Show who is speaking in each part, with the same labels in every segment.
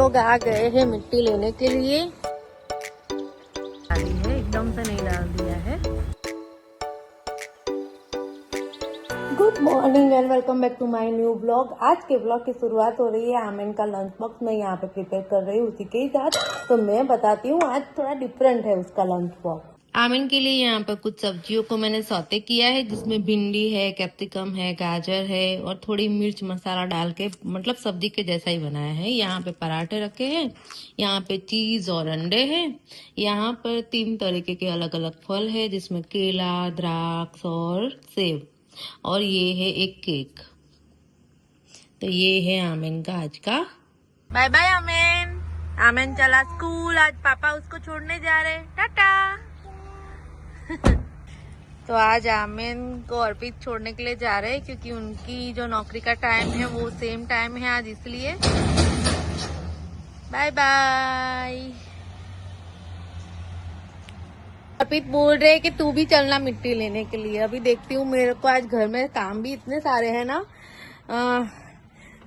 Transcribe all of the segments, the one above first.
Speaker 1: लोग आ गए हैं मिट्टी लेने के लिए। डाली है, एकदम से नहीं डाल दिया है। Good morning and welcome back to my new blog. आज के ब्लॉग की शुरुआत हो रही है आमिन का लंच बॉक्स मैं यहाँ पे प्रिपेयर कर रही हूँ उसी के ही साथ। तो मैं बताती हूँ आज थोड़ा डिफरेंट है उसका लंच बॉक्स। आमिन के लिए यहाँ पर कुछ सब्जियों को मैंने सौते किया है, जिसमें भिंडी है, कैप्सिकम है, गाजर है और थोड़ी मिर्च मसाला डाल के मतलब सब्जी के जैसा ही बनाया है। यहाँ पे पराठे रखे हैं, यहाँ पे चीज और अंडे हैं। यहाँ पर 3 तरीके के अलग अलग फल है, जिसमें केला, द्राक्ष और सेब, और ये है एक केक। तो ये है आमिन का आज का। Bye bye Amini. आमिन चला स्कूल, आज पापा उसको छोड़ने जा रहे। टाटा। तो आज आमिन को अर्पित छोड़ने के लिए जा रहे हैं, क्योंकि उनकी जो नौकरी का टाइम है वो सेम टाइम है आज, इसलिए बाय बाय। अर्पित बोल रहे हैं कि तू भी चलना मिट्टी लेने के लिए। अभी देखती हूँ, मेरे को आज घर में काम भी इतने सारे हैं ना,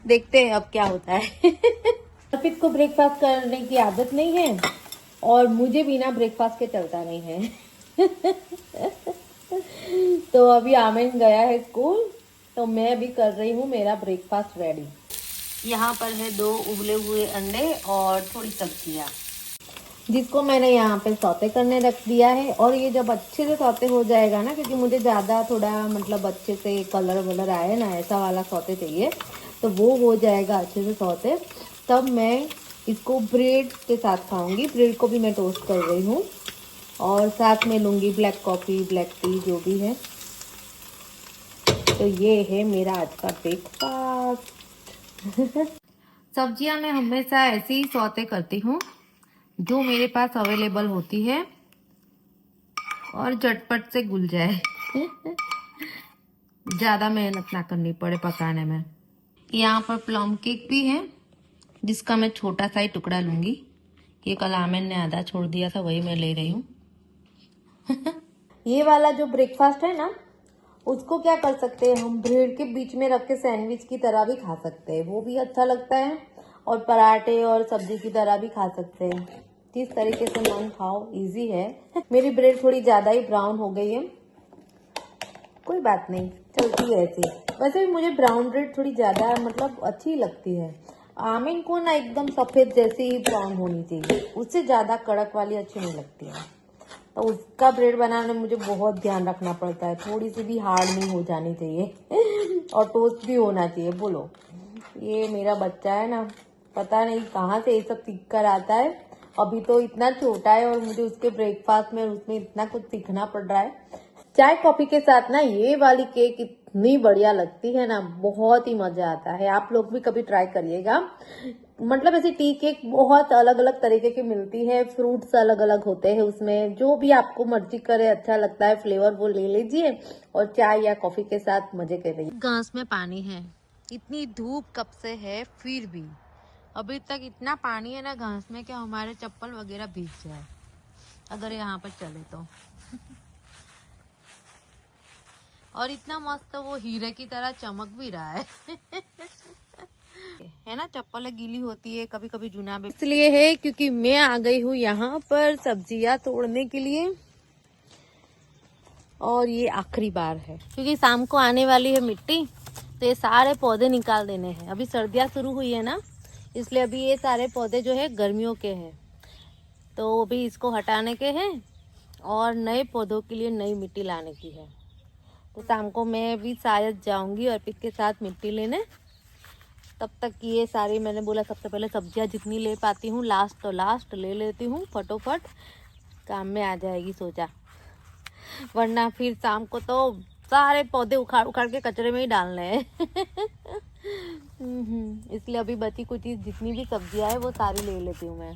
Speaker 1: देखते हैं अब क्या होता है। अर्पित को ब्रेकफास्ट करने की आदत नहीं है और मुझे बिना ब्रेकफास्ट के चलता नहीं है। तो अभी आमिन गया है स्कूल, तो मैं भी कर रही हूँ मेरा ब्रेकफास्ट रेडी। यहाँ पर है 2 उबले हुए अंडे और थोड़ी सब्जियाँ, जिसको मैंने यहाँ पे सौते करने रख दिया है। और ये जब अच्छे से सौते हो जाएगा ना, क्योंकि मुझे ज़्यादा थोड़ा मतलब अच्छे से कलर वलर आए ना, ऐसा वाला सौते चाहिए, तो वो हो जाएगा अच्छे से सौते, तब मैं इसको ब्रेड के साथ खाऊंगी। ब्रेड को भी मैं टोस्ट कर रही हूँ और साथ में लूंगी ब्लैक कॉफ़ी, ब्लैक टी, जो भी है। तो ये है मेरा आज का ब्रेकफास्ट। सब्जियां मैं हमेशा ऐसे ही सौते करती हूँ जो मेरे पास अवेलेबल होती है और झटपट से घुल जाए। ज़्यादा मेहनत ना करनी पड़े पकाने में। यहाँ पर प्लम केक भी है, जिसका मैं छोटा सा ही टुकड़ा लूंगी। ये कल आमिन ने आधा छोड़ दिया था, वही मैं ले रही हूँ। ये वाला जो ब्रेकफास्ट है ना, उसको क्या कर सकते हैं हम, ब्रेड के बीच में रख के सैंडविच की तरह भी खा सकते हैं, वो भी अच्छा लगता है। और पराठे और सब्जी की तरह भी खा सकते हैं। जिस तरीके से मन खाओ, इजी है। मेरी ब्रेड थोड़ी ज्यादा ही ब्राउन हो गई है, कोई बात नहीं, चलती है ऐसे। वैसे भी मुझे ब्राउन ब्रेड थोड़ी ज्यादा मतलब अच्छी लगती है। आमिन को ना एकदम सफेद जैसी ही ब्राउन होनी चाहिए, उससे ज्यादा कड़क वाली अच्छी नहीं लगती है। तो उसका ब्रेड बनाने में मुझे बहुत ध्यान रखना पड़ता है, थोड़ी सी भी हार्ड नहीं हो जानी चाहिए और टोस्ट भी होना चाहिए। बोलो, ये मेरा बच्चा है ना, पता नहीं कहाँ से ये सब सीख कर आता है। अभी तो इतना छोटा है और मुझे उसके ब्रेकफास्ट में उसमें इतना कुछ सीखना पड़ रहा है। चाय कॉफी के साथ ना ये वाली केक इतनी बढ़िया लगती है ना, बहुत ही मजा आता है। आप लोग भी कभी ट्राई करिएगा। मतलब ऐसी टी केक बहुत अलग अलग तरीके की मिलती है, फ्रूट्स अलग अलग होते हैं उसमें, जो भी आपको मर्जी करे, अच्छा लगता है फ्लेवर वो ले लीजिए और चाय या कॉफी के साथ मजे करिए। घास में पानी है, इतनी धूप कब से है, फिर भी अभी तक इतना पानी है ना घास में कि हमारे चप्पल वगैरह भीग जाए अगर यहाँ पर चले तो। और इतना मस्त वो हीरे की तरह चमक भी रहा है ना। चप्पल गीली होती है कभी कभी, जुना भी इसलिए है क्योंकि मैं आ गई हूँ यहाँ पर सब्जियां तोड़ने के लिए। और ये आखिरी बार है, क्योंकि शाम को आने वाली है मिट्टी, तो ये सारे पौधे निकाल देने हैं। अभी सर्दियाँ शुरू हुई है ना, इसलिए अभी ये सारे पौधे जो है गर्मियों के हैं, तो अभी इसको हटाने के हैं और नए पौधों के लिए नई मिट्टी लाने की है। तो शाम को मैं भी शायद जाऊंगी अर्पित के साथ मिट्टी लेने। तब तक ये सारी, मैंने बोला सबसे पहले सब्जियां जितनी ले पाती हूँ लास्ट तो लास्ट ले लेती हूँ, फटोफट काम में आ जाएगी सोचा, वरना फिर शाम को तो सारे पौधे उखाड़ उखाड़ के कचरे में ही डालने हैं। इसलिए अभी बची कुची जितनी भी सब्जियां है वो सारी ले लेती हूँ मैं।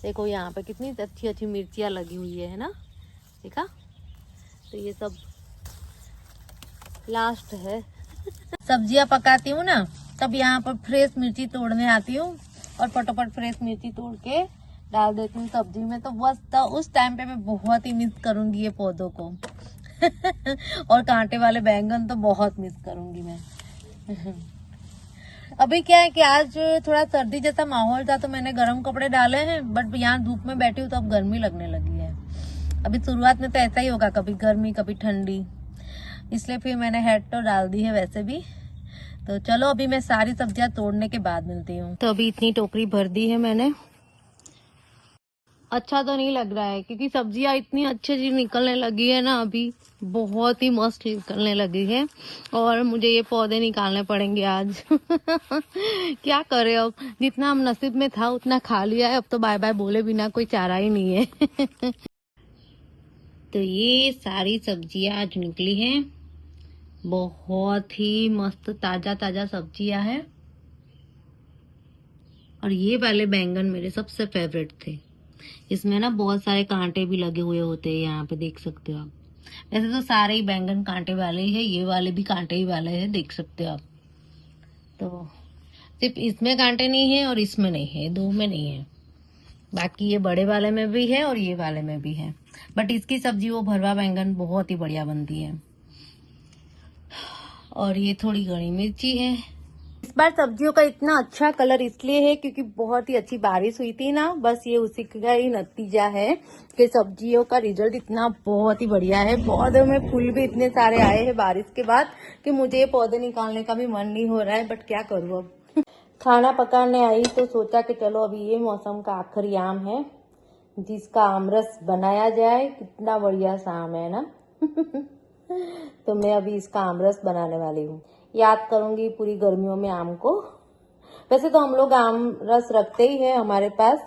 Speaker 1: देखो यहाँ पे कितनी अच्छी अच्छी मिर्चियाँ लगी हुई है ना, देखा। तो ये सब लास्ट है। सब्जियां पकाती हूँ ना, तब यहाँ पर फ्रेश मिर्ची तोड़ने आती हूँ और फटाफट फ्रेश मिर्ची तोड़ के डाल देती हूँ सब्जी में। तो बस तो उस टाइम पे मैं बहुत ही मिस करूंगी ये पौधों को। और कांटे वाले बैंगन तो बहुत मिस करूंगी मैं। अभी क्या है कि आज थोड़ा सर्दी जैसा माहौल था तो मैंने गर्म कपड़े डाले हैं, बट यहाँ धूप में बैठी हूँ तो अब गर्मी लगने लगी है। अभी शुरुआत में तो ऐसा ही होगा, कभी गर्मी कभी ठंडी, इसलिए फिर मैंने हेड तो डाल दी है वैसे भी। तो चलो अभी मैं सारी सब्जियां तोड़ने के बाद मिलती हूँ। तो अभी इतनी टोकरी भर दी है मैंने। अच्छा तो नहीं लग रहा है क्योंकि सब्जियां इतनी अच्छी अच्छी निकलने लगी है ना, अभी बहुत ही मस्त निकलने लगी है। और मुझे ये पौधे निकालने पड़ेंगे आज। क्या करे, अब जितना हम नसीब में था उतना खा लिया है, अब तो बाय बाय बोले बिना कोई चारा ही नहीं है। तो ये सारी सब्जियां आज निकली हैं, बहुत ही मस्त ताजा ताजा सब्जियां हैं। और ये वाले बैंगन मेरे सबसे फेवरेट थे। इसमें ना बहुत सारे कांटे भी लगे हुए होते हैं, यहाँ पे देख सकते हो आप। वैसे तो सारे ही बैंगन कांटे वाले ही है, ये वाले भी कांटे ही वाले हैं, देख सकते हो आप। तो सिर्फ इसमें कांटे नहीं है और इसमें नहीं है, दो में नहीं है। बाकी ये बड़े वाले में भी है और ये वाले में भी है। बट इसकी सब्जी वो भरवा बैंगन बहुत ही बढ़िया बनती है। और ये थोड़ी गड़ी मिर्ची है। इस बार सब्जियों का इतना अच्छा कलर इसलिए है क्योंकि बहुत ही अच्छी बारिश हुई थी ना, बस ये उसी का ही नतीजा है कि सब्जियों का रिजल्ट इतना बहुत ही बढ़िया है। पौधों में फूल भी इतने सारे आए हैं बारिश के बाद कि मुझे ये पौधे निकालने का भी मन नहीं हो रहा है, बट क्या करूँ अब। खाना पकाने आई तो सोचा कि चलो अभी ये मौसम का आखिरी आम है जिसका आमरस बनाया जाए। कितना बढ़िया सा आम है ना। तो मैं अभी इसका आमरस बनाने वाली हूँ। याद करूंगी पूरी गर्मियों में आम को। वैसे तो हम लोग आम रस रखते ही है हमारे पास।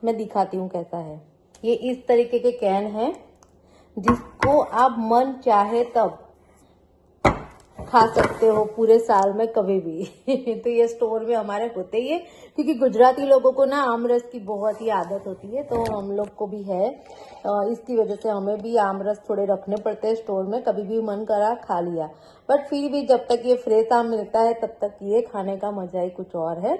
Speaker 1: मैं दिखाती हूँ कैसा है। ये इस तरीके के कैन है जिसको आप मन चाहे तब खा सकते हो पूरे साल में कभी भी। तो ये स्टोर में हमारे होते ही है क्योंकि गुजराती लोगों को ना आम रस की बहुत ही आदत होती है, तो हम लोग को भी है। इसकी वजह से हमें भी आम रस थोड़े रखने पड़ते हैं स्टोर में, कभी भी मन करा खा लिया। बट फिर भी जब तक ये फ्रेश आम मिलता है तब तक ये खाने का मजा ही कुछ और है।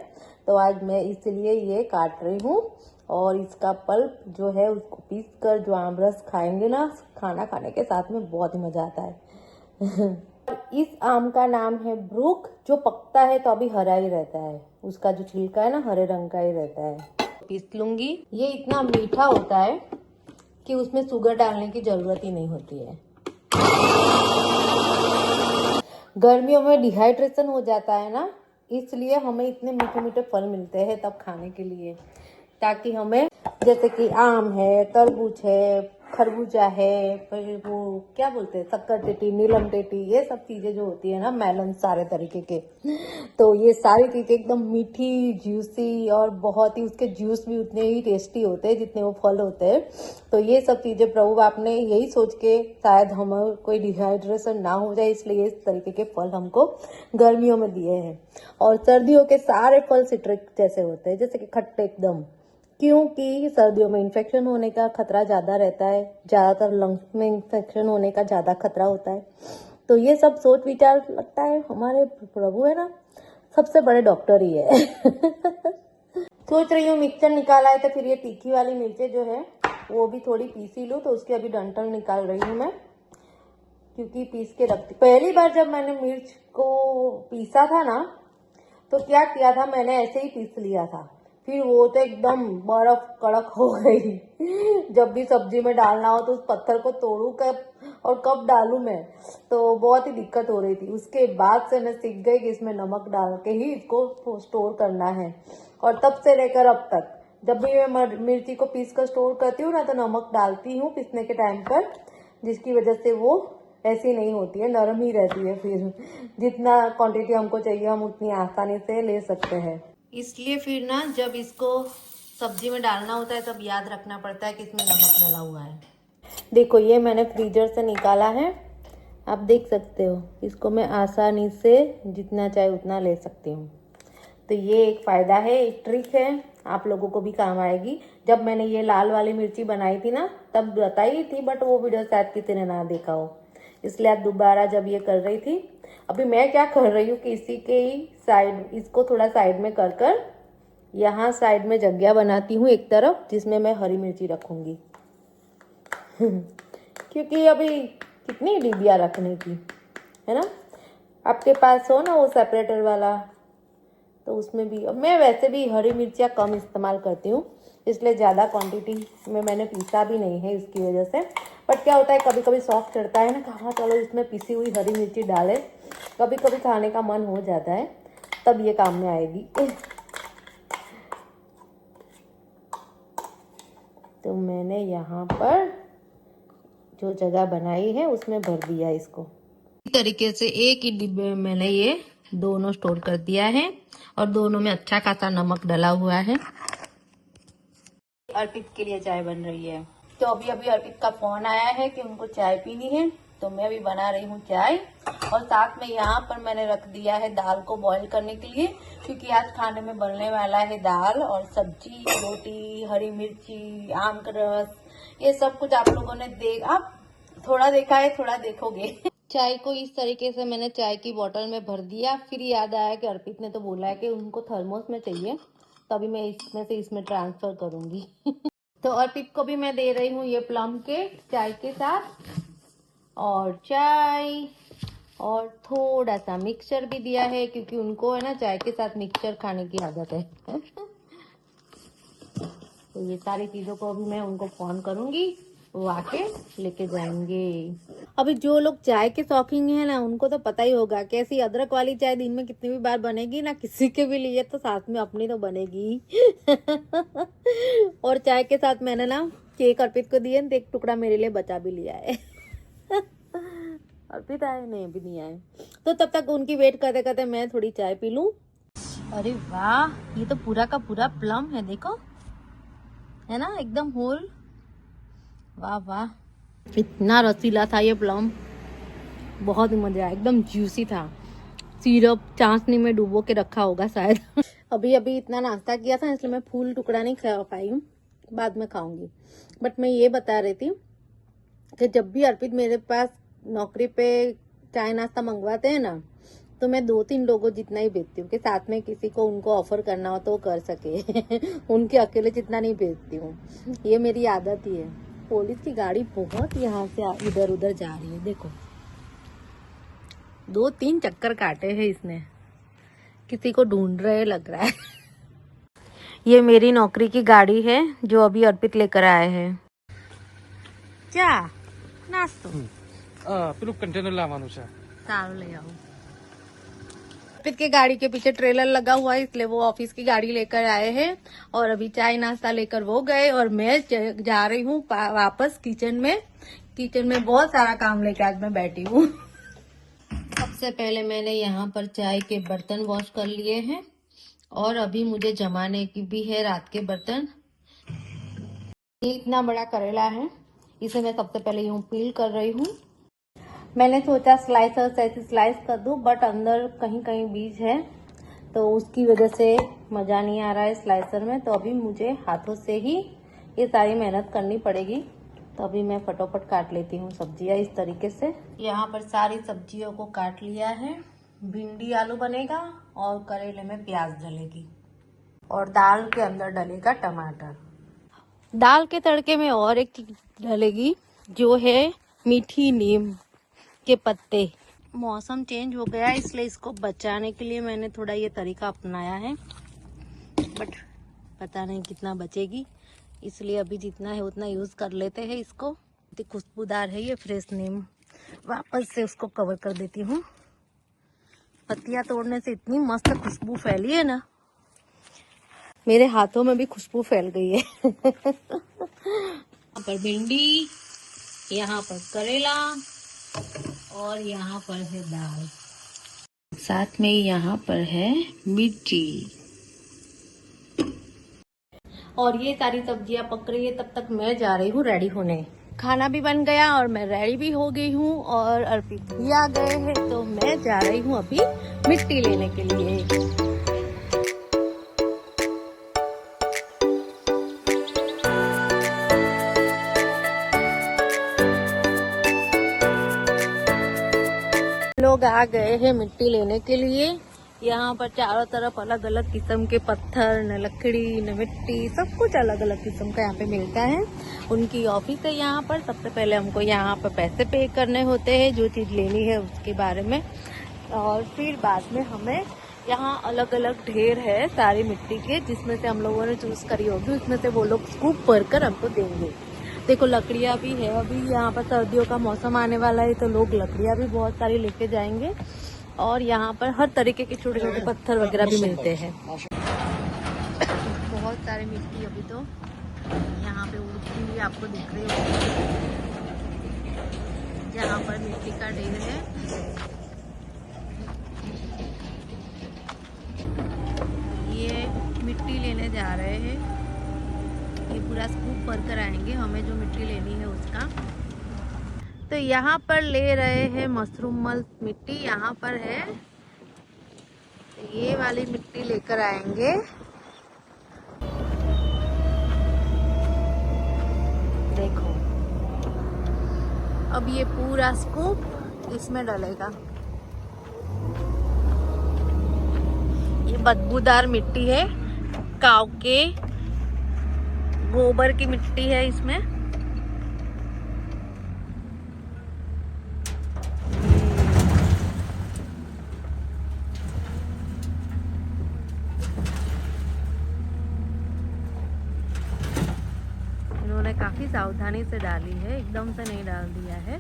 Speaker 1: तो आज मैं इसलिए ये काट रही हूँ और इसका पल्प जो है उसको पीस कर जो आम रस खाएंगे ना, खाना खाने के साथ में बहुत ही मजा आता है। इस आम का नाम है ब्रूक। जो पकता है तो अभी हरा ही रहता है, उसका जो छिलका है ना हरे रंग का ही रहता है। पीस लूंगी। ये इतना मीठा होता है कि उसमें शुगर डालने की जरूरत ही नहीं होती है। गर्मियों में डिहाइड्रेशन हो जाता है ना, इसलिए हमें इतने मीठे मीठे फल मिलते हैं तब खाने के लिए, ताकि हमें जैसे कि आम है, तरबूज है, खरबूजा है, फिर वो क्या बोलते हैं शक्कर टेटी, नीलम टेटी, ये सब चीजें जो होती है ना, मेलन सारे तरीके के। तो ये सारी चीजें एकदम मीठी, जूसी और बहुत ही उसके जूस भी उतने ही टेस्टी होते हैं जितने वो फल होते हैं। तो ये सब चीजें प्रभु आपने यही सोच के शायद हमें कोई डिहाइड्रेशन ना हो जाए इसलिए इस तरीके के फल हमको गर्मियों में दिए हैं। और सर्दियों के सारे फल सिट्रिक जैसे होते हैं, जैसे कि खट्टे एकदम, क्योंकि सर्दियों में इन्फेक्शन होने का खतरा ज्यादा रहता है, ज्यादातर लंग्स में इन्फेक्शन होने का ज्यादा खतरा होता है। तो ये सब सोच विचार लगता है हमारे प्रभु है ना, सबसे बड़े डॉक्टर ही है। सोच रही हूँ मिक्सचर निकाला है तो फिर ये तीखी वाली मिर्चें जो है वो भी थोड़ी पीसी लूँ, तो उसकी अभी डंठल निकाल रही हूँ मैं, क्योंकि पीस के रखती। पहली बार जब मैंने मिर्च को पीसा था ना तो क्या किया था, मैंने ऐसे ही पीस लिया था, फिर वो तो एकदम बर्फ कड़क हो गई। जब भी सब्जी में डालना हो तो उस पत्थर को तोड़ू कब और कब डालूं मैं, तो बहुत ही दिक्कत हो रही थी। उसके बाद से मैं सीख गई कि इसमें नमक डाल के ही इसको स्टोर करना है। और तब से लेकर अब तक जब भी मैं मिर्ची को पीस कर स्टोर करती हूँ ना तो नमक डालती हूँ पीसने के टाइम पर, जिसकी वजह से वो ऐसी नहीं होती है, नरम ही रहती है। फिर जितना क्वांटिटी हमको चाहिए हम उतनी आसानी से ले सकते हैं। इसलिए फिर ना जब इसको सब्जी में डालना होता है तब याद रखना पड़ता है कि इसमें नमक डाला हुआ है। देखो ये मैंने फ्रीजर से निकाला है, आप देख सकते हो। इसको मैं आसानी से जितना चाहे उतना ले सकती हूँ। तो ये एक फ़ायदा है, एक ट्रिक है, आप लोगों को भी काम आएगी। जब मैंने ये लाल वाली मिर्ची बनाई थी ना तब बताई थी, बट वो वीडियो शायद किसी ने ना देखा हो, इसलिए आप दोबारा जब ये कर रही थी। अभी मैं क्या कर रही हूँ कि इसी के ही साइड, इसको थोड़ा साइड में कर कर यहाँ साइड में जगह बनाती हूँ एक तरफ, जिसमें मैं हरी मिर्ची रखूंगी। क्योंकि अभी कितनी डिबिया रखने की है ना। आपके पास हो ना वो सेपरेटर वाला तो उसमें भी मैं वैसे भी हरी मिर्चियाँ कम इस्तेमाल करती हूँ, इसलिए ज़्यादा क्वांटिटी में मैंने पीसा भी नहीं है इसकी वजह से। बट क्या होता है कभी कभी शौक चढ़ता है ना, कहा चलो इसमें पिसी हुई हरी मिर्ची डालें, कभी कभी खाने का मन हो जाता है, तब ये काम में आएगी। तो मैंने यहाँ पर जो जगह बनाई है उसमें भर दिया इसको। इस तरीके से एक ही डिब्बे में मैंने ये दोनों स्टोर कर दिया है और दोनों में अच्छा खासा नमक डला हुआ है। अर्पित के लिए चाय बन रही है, तो अभी अभी अर्पित का फोन आया है कि उनको चाय पीनी है, तो मैं भी बना रही हूँ चाय। और साथ में यहाँ पर मैंने रख दिया है दाल को बॉईल करने के लिए, क्योंकि आज खाने में बनने वाला है दाल और सब्जी, रोटी, हरी मिर्ची, आम का रस, ये सब कुछ आप लोगों ने आप थोड़ा देखा है, थोड़ा देखोगे। चाय को इस तरीके से मैंने चाय की बोतल में भर दिया। फिर याद आया कि अर्पित ने तो बोला है कि उनको थर्मोस में चाहिए, तभी मैं इसमें से इसमें ट्रांसफर करूंगी। तो अर्पित को भी मैं दे रही हूँ ये प्लम के चाय के साथ, और चाय और थोड़ा सा मिक्सचर भी दिया है, क्योंकि उनको है ना चाय के साथ मिक्सचर खाने की आदत है। तो ये सारी चीजों को अभी मैं उनको फोन करूंगी, वो आके लेके जाएंगे। अभी जो लोग चाय के शौकीन हैं ना, उनको तो पता ही होगा कि ऐसी अदरक वाली चाय दिन में कितनी भी बार बनेगी ना, किसी के भी लिए तो साथ में अपनी तो बनेगी। और चाय के साथ मैंने ना केक अर्पित को दिए, एक टुकड़ा मेरे लिए बचा भी लिया है। अर्पित आए नहीं, अभी नहीं आए, तो तब तक उनकी वेट करते करते मैं थोड़ी चाय पी लूं। अरे वाह, ये तो पूरा का पूरा प्लम है, देखो है ना, एकदम होल। वाह वाह, इतना रसीला था ये प्लम, बहुत मजा आया, एकदम जूसी था। सिरप चाशनी में डुबो के रखा होगा शायद। अभी अभी इतना नाश्ता किया था, इसलिए मैं फूल टुकड़ा नहीं खा पाई हूँ, बाद में खाऊंगी। बट मैं ये बता रही थी कि जब भी अर्पित मेरे पास नौकरी पे चाय नाश्ता मंगवाते हैं ना, तो मैं 2-3 लोगों जितना ही भेजती हूँ कि साथ में किसी को उनको ऑफर करना हो तो कर सके। उनके अकेले जितना नहीं भेजती हूँ, ये मेरी आदत ही है। पुलिस की गाड़ी बहुत यहाँ से इधर उधर जा रही है, देखो 2-3 चक्कर काटे हैं इसने, किसी को ढूंढ रहे लग रहा है। ये मेरी नौकरी की गाड़ी है जो अभी अर्पित लेकर आए हैं। क्या नाश्तो
Speaker 2: પેલું કન્ટેનર લાવવાનું છે,
Speaker 1: सारू ले आओ। अर्पित के गाड़ी के पीछे ट्रेलर लगा हुआ है, इसलिए वो ऑफिस की गाड़ी लेकर आए हैं। और अभी चाय नाश्ता लेकर वो गए और मैं जा रही हूँ वापस किचन में। किचन में बहुत सारा काम लेकर आज मैं बैठी हूँ। सबसे पहले मैंने यहाँ पर चाय के बर्तन वॉश कर लिए हैं, और अभी मुझे जमाने की भी है रात के बर्तन। ये इतना बड़ा करेला है, इसे मैं सबसे पहले यूं पील कर रही हूँ। मैंने सोचा स्लाइसर से ऐसे स्लाइस कर दूं, बट अंदर कहीं कहीं बीज है, तो उसकी वजह से मजा नहीं आ रहा है स्लाइसर में। तो अभी मुझे हाथों से ही ये सारी मेहनत करनी पड़ेगी। तो अभी मैं फटाफट काट लेती हूँ सब्जियाँ इस तरीके से। यहाँ पर सारी सब्जियों को काट लिया है। भिंडी आलू बनेगा और करेले में प्याज डलेगी, और दाल के अंदर डलेगा टमाटर। दाल के तड़के में और एक चीज डलेगी, जो है मीठी नीम के पत्ते। मौसम चेंज हो गया, इसलिए इसको बचाने के लिए मैंने थोड़ा ये तरीका अपनाया है, बट पता नहीं कितना बचेगी, इसलिए अभी जितना है उतना यूज कर लेते हैं इसको। इतनी खुशबूदार है ये फ्रेश नीम। वापस से उसको कवर कर देती हूँ। पत्तियां तोड़ने से इतनी मस्त खुशबू फैली है ना, मेरे हाथों में भी खुशबू फैल गई है। यहाँ पर भिंडी, यहाँ पर करेला, और यहाँ पर है दाल, साथ में यहाँ पर है मिर्ची। और ये सारी सब्जियां पक रही है, तब तक मैं जा रही हूँ रेडी होने। खाना भी बन गया और मैं रेडी भी हो गई हूँ, और अर्पित भी आ गए हैं, तो मैं जा रही हूँ अभी मिट्टी लेने के लिए। लोग आ गए हैं मिट्टी लेने के लिए। यहाँ पर चारों तरफ अलग अलग किस्म के पत्थर, न लकड़ी न मिट्टी, सब कुछ अलग अलग किस्म का यहाँ पे मिलता है। उनकी ऑफिस है यहाँ पर। सबसे पहले हमको यहाँ पर पैसे पे करने होते हैं जो चीज़ लेनी है उसके बारे में, और फिर बाद में हमें यहाँ अलग अलग ढेर है सारी मिट्टी के, जिसमें से हम लोगों ने चूज करी होगी, उसमें से वो लोग स्कूप भरकर हमको देंगे। देखो लकड़ियाँ भी है, अभी यहाँ पर सर्दियों का मौसम आने वाला है तो लोग लकड़ियाँ भी बहुत सारी लेके जाएंगे। और यहाँ पर हर तरीके के छोटे छोटे पत्थर वगैरह भी मिलते हैं। बहुत सारी मिट्टी अभी तो यहाँ पे उड़ती हुई आपको दिख रही होगी, जहाँ पर मिट्टी का ढेर है। ये मिट्टी लेने जा रहे हैं, ये पूरा स्कूप भर कर आएंगे हमें जो मिट्टी लेनी है उसका। तो यहाँ पर ले रहे हैं मशरूम मिट्टी, यहाँ पर है, ये वाली मिट्टी लेकर आएंगे। देखो अब ये पूरा स्कूप इसमें डलेगा। ये बदबूदार मिट्टी है, काऊ के गोबर की मिट्टी है इसमें। इन्होंने काफी सावधानी से डाली है, एकदम से नहीं डाल दिया है,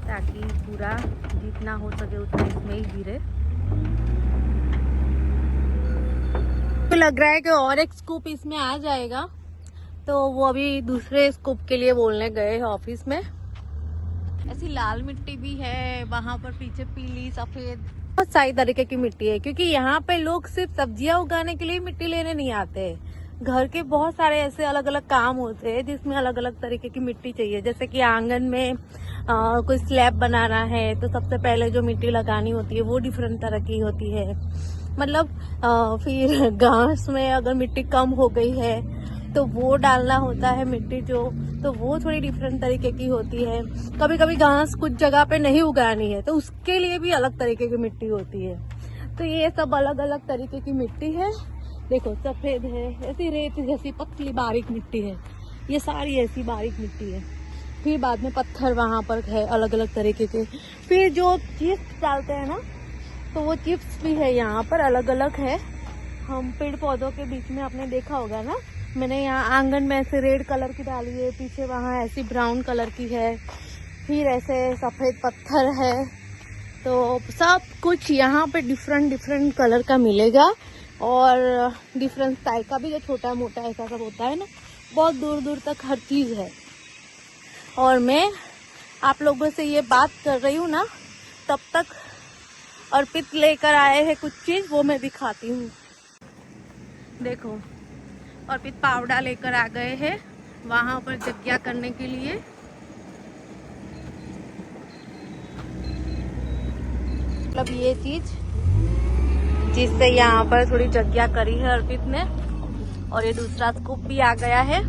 Speaker 1: ताकि पूरा जितना हो सके उतना इसमें ही गिरे। तो लग रहा है कि और एक स्कूप इसमें आ जाएगा, तो वो अभी दूसरे स्कूप के लिए बोलने गए हैं ऑफिस में। ऐसी लाल मिट्टी भी है वहां पर, पीछे पीली सफेद बहुत सारी तरीके की मिट्टी है, क्योंकि यहाँ पे लोग सिर्फ सब्जियां उगाने के लिए मिट्टी लेने नहीं आते। घर के बहुत सारे ऐसे अलग अलग काम होते हैं जिसमें अलग अलग तरीके की मिट्टी चाहिए। जैसे कि आंगन में कोई स्लैब बनाना है तो सबसे पहले जो मिट्टी लगानी होती है वो डिफरेंट तरह की होती है। मतलब फिर घास में अगर मिट्टी कम हो गई है तो वो डालना होता है मिट्टी जो, तो वो थोड़ी डिफरेंट तरीके की होती है। कभी कभी घास कुछ जगह पे नहीं उगानी है तो उसके लिए भी अलग तरीके की मिट्टी होती है। तो ये सब अलग अलग तरीके की मिट्टी है। देखो सफेद है, ऐसी रेत जैसी पतली बारीक मिट्टी है, ये सारी ऐसी बारीक मिट्टी है। फिर बाद में पत्थर वहां पर है अलग अलग तरीके के। फिर जो चिप्स डालते हैं ना, तो वो चिप्स भी है यहाँ पर अलग अलग है। हम पेड़ पौधों के बीच में आपने देखा होगा ना, मैंने यहाँ आंगन में ऐसे रेड कलर की डाली है, पीछे वहाँ ऐसी ब्राउन कलर की है, फिर ऐसे सफेद पत्थर है। तो सब कुछ यहाँ पे डिफरेंट डिफरेंट कलर का मिलेगा, और डिफरेंट टाइप का भी, जो छोटा मोटा ऐसा सब होता है ना, बहुत दूर दूर तक हर चीज है। और मैं आप लोगों से ये बात कर रही हूँ ना, तब तक अर्पित लेकर आए हैं कुछ चीज, वो मैं दिखाती हूँ। देखो अर्पित पावडा लेकर आ गए हैं वहां पर यज्ञ करने के लिए। मतलब ये चीज जिससे यहाँ पर थोड़ी यज्ञ करी है अर्पित ने। और ये दूसरा स्कूप भी आ गया है।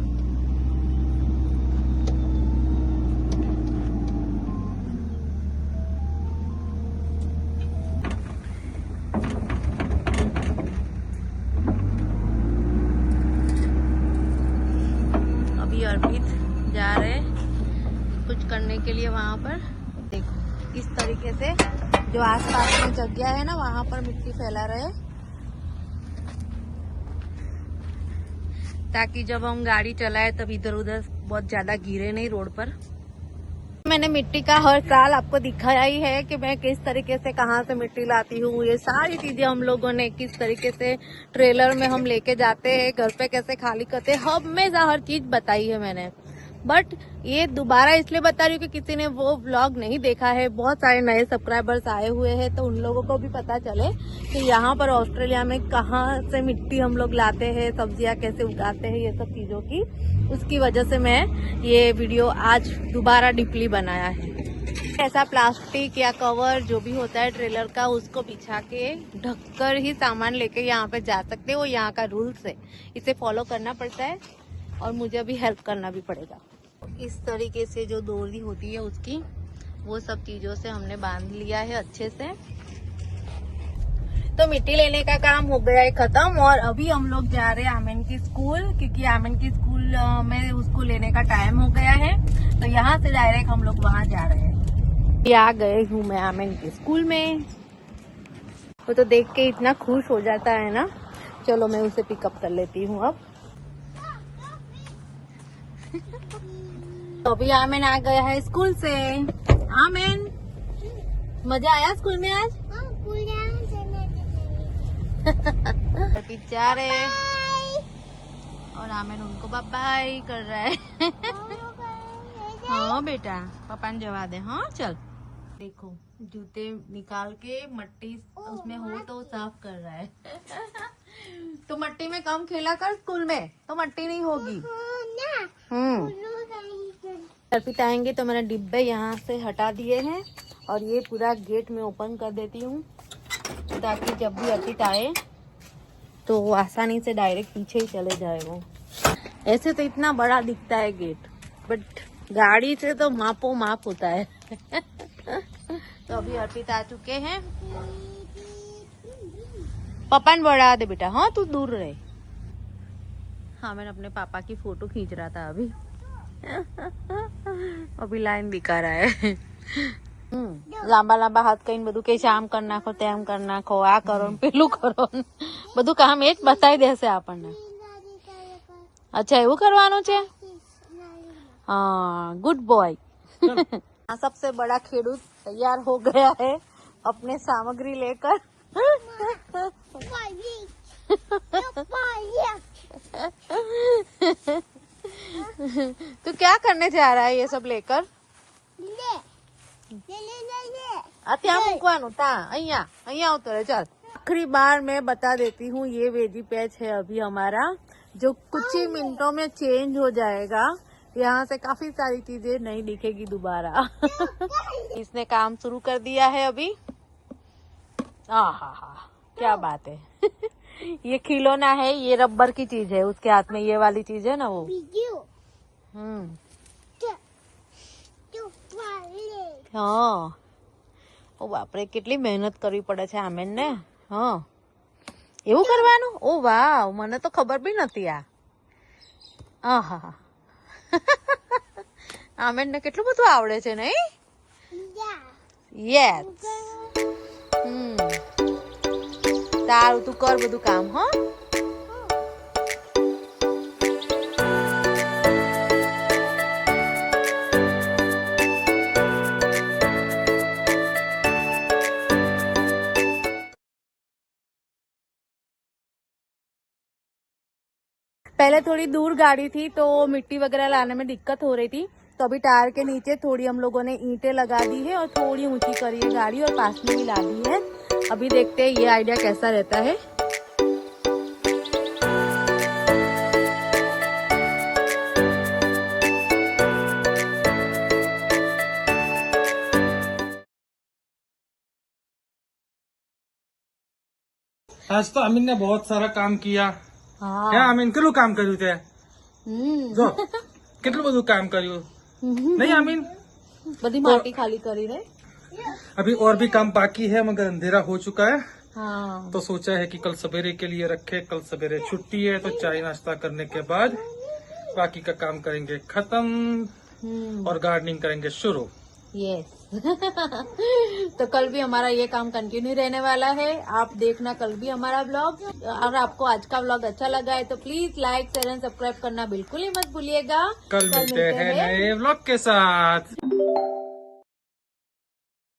Speaker 1: अभी अर्पित जा रहे कुछ करने के लिए वहां पर। देखो इस तरीके से जो आसपास में जगह है ना, वहां पर मिट्टी फैला रहे, ताकि जब हम गाड़ी चलाए तब इधर उधर बहुत ज्यादा गिरे नहीं रोड पर। मैंने मिट्टी का हर साल आपको दिखाया ही है कि मैं किस तरीके से कहाँ से मिट्टी लाती हूँ। ये सारी चीजें हम लोगों ने किस तरीके से ट्रेलर में हम लेके जाते हैं, घर पे कैसे खाली करते हैं, हमेशा हर चीज बताई है मैंने। बट ये दोबारा इसलिए बता रही हूँ कि किसी ने वो व्लॉग नहीं देखा है। बहुत सारे नए सब्सक्राइबर्स आए हुए हैं, तो उन लोगों को भी पता चले कि यहाँ पर ऑस्ट्रेलिया में कहाँ से मिट्टी हम लोग लाते हैं, सब्जियाँ कैसे उगाते हैं, ये सब चीजों की। उसकी वजह से मैं ये वीडियो आज दोबारा डीपली बनाया है। ऐसा प्लास्टिक या कवर जो भी होता है ट्रेलर का, उसको बिछा के ढककर ही सामान लेके यहाँ पे जा सकते हो। यहाँ का रूल्स है, इसे फॉलो करना पड़ता है और मुझे भी हेल्प करना भी पड़ेगा। इस तरीके से जो डोरी होती है उसकी, वो सब चीजों से हमने बांध लिया है अच्छे से। तो मिट्टी लेने का काम हो गया है खत्म, और अभी हम लोग जा रहे हैं आमन की स्कूल, क्योंकि आमन की स्कूल में उसको लेने का टाइम हो गया है। तो यहाँ से डायरेक्ट हम लोग वहाँ जा रहे हैं। आ गए हूँ मैं आमन की स्कूल में। वो तो देख के इतना खुश हो जाता है ना। चलो मैं उसे पिकअप कर लेती हूँ अब। तो अभी आमिन आ गया है स्कूल से। आमिन, मजा आया स्कूल में आज? जा रहे और आमिन उनको बाय बाय कर रहा है। हाँ बेटा, पापा ने जवा दे। हाँ चल। देखो जूते निकाल के मट्टी उसमें हो तो साफ कर रहा है। तो मट्टी में कम खेला कर, स्कूल में तो मट्टी नहीं होगी। अर्पिता आएंगे तो मैंने डिब्बे यहाँ से हटा दिए हैं और ये पूरा गेट में ओपन कर देती हूँ ताकि जब भी अर्पिता आए तो वो आसानी से डायरेक्ट पीछे ही चले जाए। वो ऐसे तो इतना बड़ा दिखता है गेट, बट गाड़ी से तो मापो माप होता है। तो अभी अर्पिता आ चुके हैं। पापा ने बढ़ा दे बेटा। हाँ तू दूर रहे। हाँ मैंने अपने पापा की फोटो खींच रहा था अभी। अभी लाइन दिखा रहा है। લાંબા લાંબા હાથ કઈને બધું કે છે આમ કરી નાખો તેમ કરી નાખો આ કરો ને પેલું કરો ને બધું કામ એ જ બતાવી દેશે આપણને। अच्छा એવું કરવાનું છે? हाँ गुड बॉय। सबसे बड़ा खेडूत तैयार हो गया है अपने सामग्री लेकर। तू क्या करने जा रहा है ये सब लेकर? ત્યાં મૂકવાનું તા અહીંયા અહીંયા ઉતરે। चल आखिरी बार मैं बता देती हूँ, ये वेजी पैच है अभी हमारा जो कुछ ही मिनटों में चेंज हो जाएगा। यहाँ से काफी सारी चीजें नहीं दिखेगी दोबारा। इसने काम शुरू कर दिया है अभी। आहा क्या बात है। ये खिलौना है, ये रबर की चीज है, उसके हाथ में ये वाली चीज है ना वो। हाँ ओ बापरे કેટલી મહેનત કરવી પડે છે આમેન ને। હા એવું કરવાનું? ઓ વાવ, મને તો ખબર બી નથી આ। આહા આમેન ને કેટલું બધું આવડે છે નહીં? યસ। તારું તું કર બધું કામ। હા पहले थोड़ी दूर गाड़ी थी तो मिट्टी वगैरह लाने में दिक्कत हो रही थी, तो अभी टायर के नीचे थोड़ी हम लोगों ने ईंटें लगा दी है और थोड़ी ऊंची करी है गाड़ी और पास में भी ला दी है। अभी देखते हैं ये आइडिया कैसा रहता है।
Speaker 2: आज तो आमिन ने बहुत सारा काम किया।
Speaker 1: हाँ
Speaker 2: क्या आमिन કેટલું કામ કર્યું તે? જો કેટલું બધું કામ કર્યું नहीं आमिन?
Speaker 1: बड़ी माटी खाली करी रे।
Speaker 2: अभी और भी काम बाकी है मगर अंधेरा हो चुका है।
Speaker 1: हाँ
Speaker 2: तो सोचा है कि कल सवेरे के लिए रखे। कल सवेरे छुट्टी है तो चाय नाश्ता करने के बाद बाकी का काम करेंगे खत्म और गार्डनिंग करेंगे शुरू।
Speaker 1: यस। तो कल भी हमारा ये काम कंटिन्यू रहने वाला है। आप देखना कल भी हमारा व्लॉग। और आपको आज का व्लॉग अच्छा लगा है तो please like share and subscribe करना बिल्कुल ही मत भूलिएगा।
Speaker 2: कल मिलते हैं नए व्लॉग के साथ।